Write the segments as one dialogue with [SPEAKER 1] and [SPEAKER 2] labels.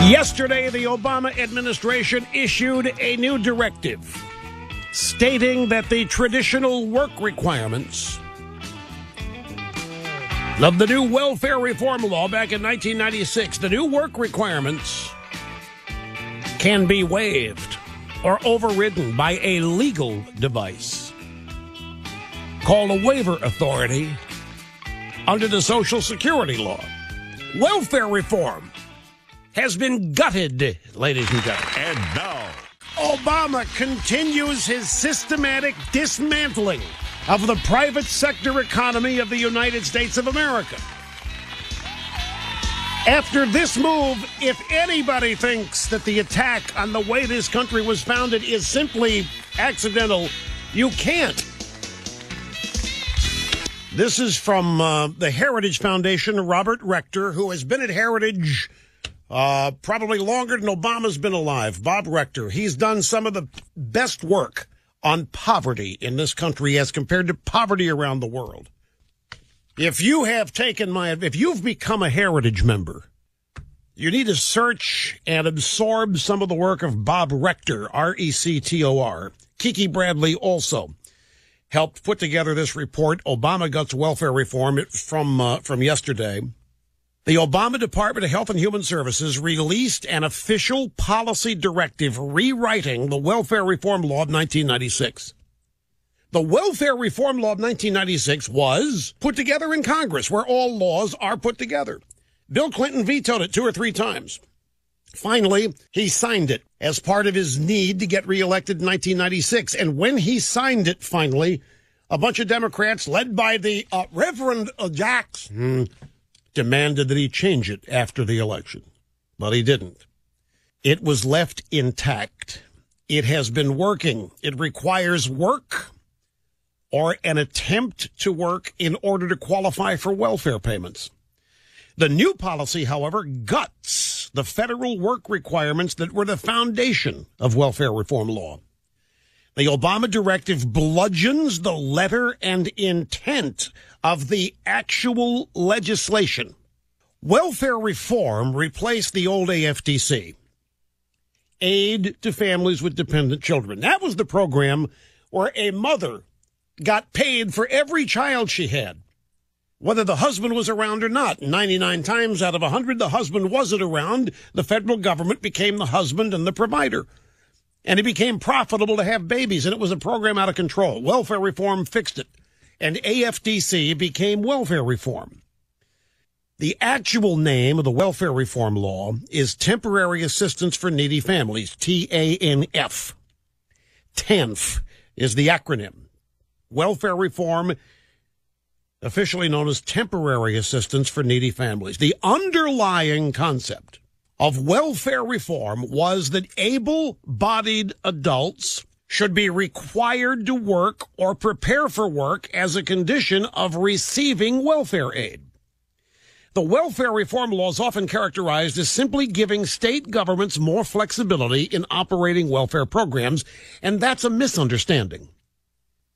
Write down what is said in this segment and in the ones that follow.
[SPEAKER 1] Yesterday, the Obama administration issued a new directive stating that the traditional work requirements of the new welfare reform law back in 1996, the new work requirements can be waived or overridden by a legal device called a waiver authority under the Social Security law. Welfare reform has been gutted, ladies and gentlemen.
[SPEAKER 2] And now,
[SPEAKER 1] Obama continues his systematic dismantling of the private sector economy of the United States of America. After this move, if anybody thinks that the attack on the way this country was founded is simply accidental, you can't. This is from the Heritage Foundation, Robert Rector, who has been at Heritage probably longer than Obama's been alive. Bob Rector. He's done some of the best work on poverty in this country as compared to poverty around the world. If you've become a Heritage member, you need to search and absorb some of the work of Bob Rector, R-E-C-T-O-R. Kiki Bradley also helped put together this report, Obama Guts Welfare Reform, from yesterday. The Obama Department of Health and Human Services released an official policy directive rewriting the Welfare Reform Law of 1996. The Welfare Reform Law of 1996 was put together in Congress, where all laws are put together. Bill Clinton vetoed it 2 or 3 times. Finally, he signed it as part of his need to get reelected in 1996. And when he signed it, finally, a bunch of Democrats, led by the Reverend Jackson, demanded that he change it after the election. But he didn't. It was left intact. It has been working. It requires work or an attempt to work in order to qualify for welfare payments. The new policy, however, guts the federal work requirements that were the foundation of welfare reform law. The Obama directive bludgeons the letter and intent of the actual legislation. Welfare reform replaced the old AFDC, Aid to Families with Dependent Children. That was the program where a mother got paid for every child she had, whether the husband was around or not. 99 times out of 100, the husband wasn't around. The federal government became the husband and the provider. And it became profitable to have babies, and it was a program out of control. Welfare reform fixed it, and AFDC became welfare reform. The actual name of the welfare reform law is Temporary Assistance for Needy Families, TANF. TANF is the acronym. Welfare reform, officially known as Temporary Assistance for Needy Families. The underlying concept of welfare reform was that able-bodied adults should be required to work or prepare for work as a condition of receiving welfare aid. The welfare reform law is often characterized as simply giving state governments more flexibility in operating welfare programs, and that's a misunderstanding.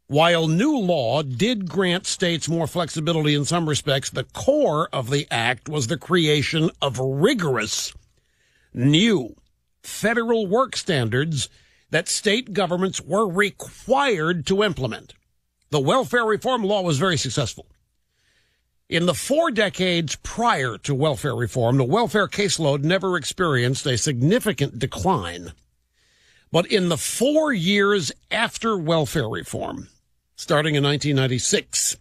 [SPEAKER 1] While new law did grant states more flexibility in some respects, the core of the act was the creation of rigorous new federal work standards that state governments were required to implement. The welfare reform law was very successful. In the 4 decades prior to welfare reform, the welfare caseload never experienced a significant decline. But in the 4 years after welfare reform, starting in 1996,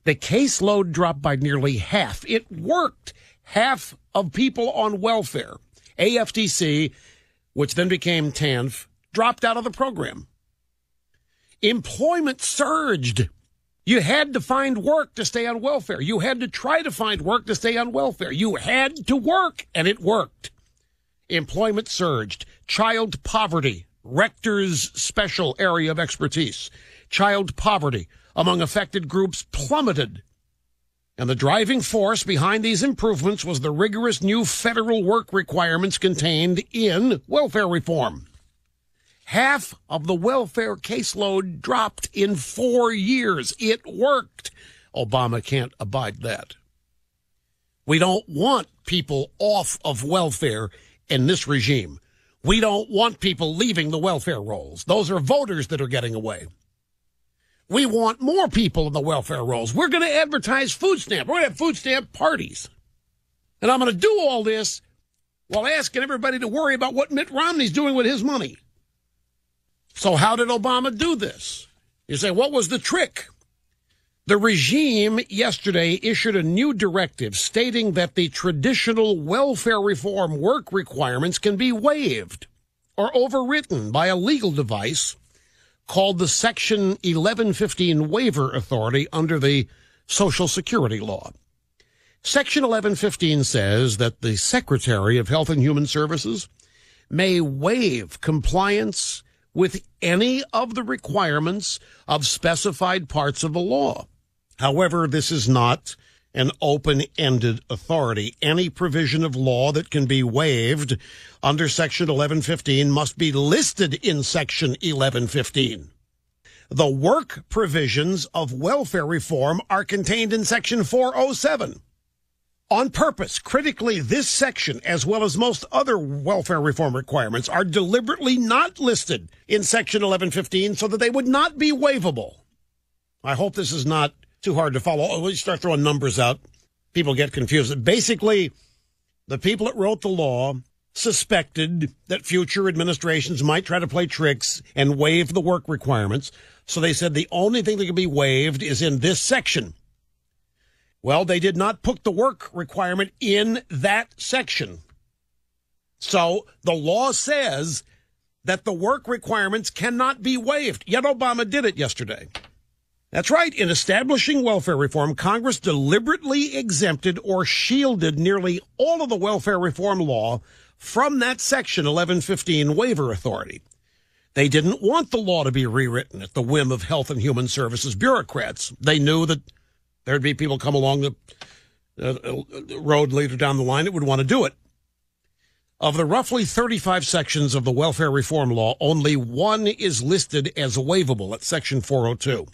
[SPEAKER 1] the caseload dropped by nearly half. It worked. Half of people on welfare, AFDC, which then became TANF, dropped out of the program. Employment surged. You had to find work to stay on welfare. You had to try to find work to stay on welfare. You had to work, and it worked. Employment surged. Child poverty, Rector's special area of expertise. Child poverty among affected groups plummeted. And the driving force behind these improvements was the rigorous new federal work requirements contained in welfare reform. Half of the welfare caseload dropped in 4 years. It worked. Obama can't abide that. We don't want people off of welfare in this regime. We don't want people leaving the welfare rolls. Those are voters that are getting away. We want more people in the welfare rolls. We're going to advertise food stamp. We're going to have food stamp parties. And I'm going to do all this while asking everybody to worry about what Mitt Romney's doing with his money. So how did Obama do this? You say, what was the trick? The regime yesterday issued a new directive stating that the traditional welfare reform work requirements can be waived or overwritten by a legal device called the Section 1115 Waiver Authority under the Social Security Law. Section 1115 says that the Secretary of Health and Human Services may waive compliance with any of the requirements of specified parts of the law. However, this is not an open-ended authority. Any provision of law that can be waived under Section 1115 must be listed in Section 1115. The work provisions of welfare reform are contained in Section 407. On purpose, critically, this section, as well as most other welfare reform requirements, are deliberately not listed in Section 1115 so that they would not be waivable. I hope this is not too hard to follow. We start throwing numbers out. People get confused. Basically, the people that wrote the law suspected that future administrations might try to play tricks and waive the work requirements. So they said the only thing that can be waived is in this section. Well, they did not put the work requirement in that section. So the law says that the work requirements cannot be waived. Yet Obama did it yesterday. That's right. In establishing welfare reform, Congress deliberately exempted or shielded nearly all of the welfare reform law from that Section 1115 waiver authority. They didn't want the law to be rewritten at the whim of Health and Human Services bureaucrats. They knew that there'd be people come along the road later down the line that would want to do it. Of the roughly 35 sections of the welfare reform law, only one is listed as waivable at Section 402.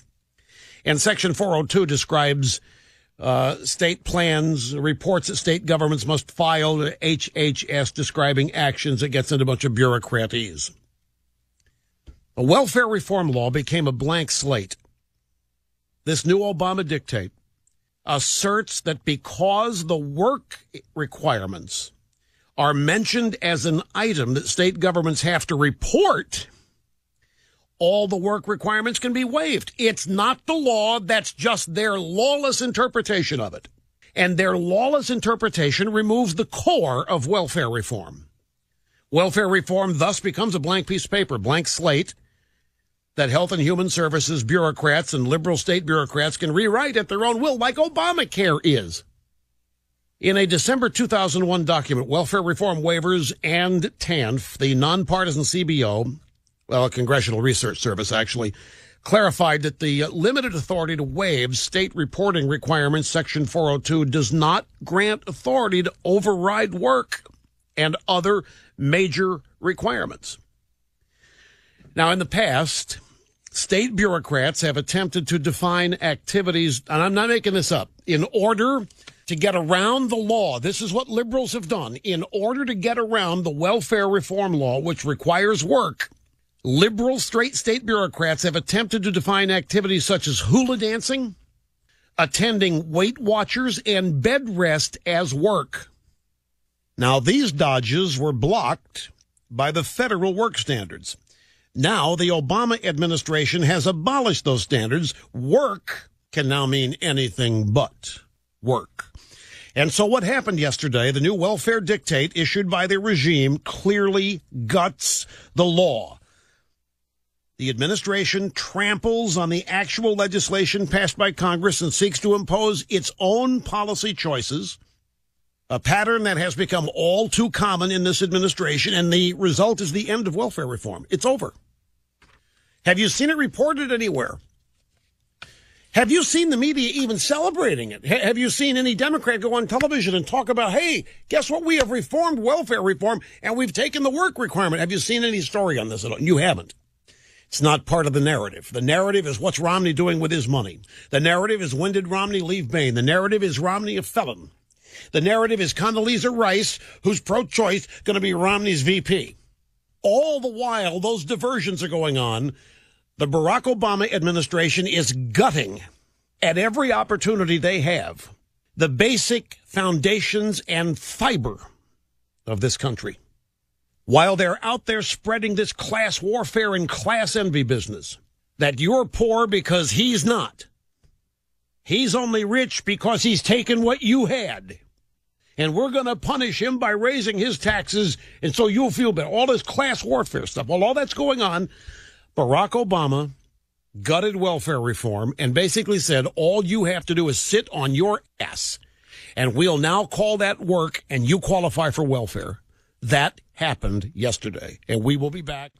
[SPEAKER 1] And Section 402 describes state plans, reports that state governments must file to HHS describing actions. It gets into a bunch of bureaucratese. The welfare reform law became a blank slate. This new Obama dictate asserts that because the work requirements are mentioned as an item that state governments have to report, all the work requirements can be waived. It's not the law. That's just their lawless interpretation of it. And their lawless interpretation removes the core of welfare reform. Welfare reform thus becomes a blank piece of paper, blank slate, that Health and Human Services bureaucrats and liberal state bureaucrats can rewrite at their own will, like Obamacare is. In a December 2001 document, Welfare Reform Waivers and TANF, the nonpartisan CBO, well, a Congressional Research Service, actually, clarified that the limited authority to waive state reporting requirements, Section 402, does not grant authority to override work and other major requirements. Now, in the past, state bureaucrats have attempted to define activities, and I'm not making this up, in order to get around the law. This is what liberals have done. In order to get around the welfare reform law, which requires work, liberal straight state bureaucrats have attempted to define activities such as hula dancing, attending Weight Watchers, and bed rest as work. Now, these dodges were blocked by the federal work standards. Now, the Obama administration has abolished those standards. Work can now mean anything but work. And so what happened yesterday, the new welfare dictate issued by the regime clearly guts the law. The administration tramples on the actual legislation passed by Congress and seeks to impose its own policy choices, a pattern that has become all too common in this administration, and the result is the end of welfare reform. It's over. Have you seen it reported anywhere? Have you seen the media even celebrating it? Have you seen any Democrat go on television and talk about, hey, guess what? We have reformed welfare reform, and we've taken the work requirement. Have you seen any story on this at all? You haven't. It's not part of the narrative. The narrative is what's Romney doing with his money. The narrative is when did Romney leave Maine. The narrative is Romney a felon. The narrative is Condoleezza Rice, who's pro-choice, going to be Romney's VP. All the while those diversions are going on, the Barack Obama administration is gutting at every opportunity they have the basic foundations and fiber of this country. While they're out there spreading this class warfare and class envy business, that you're poor because he's not. He's only rich because he's taken what you had. And we're going to punish him by raising his taxes, and so you'll feel better. All this class warfare stuff, while all that's going on, Barack Obama gutted welfare reform and basically said, all you have to do is sit on your ass, and we'll now call that work, and you qualify for welfare. That happened yesterday, and we will be back.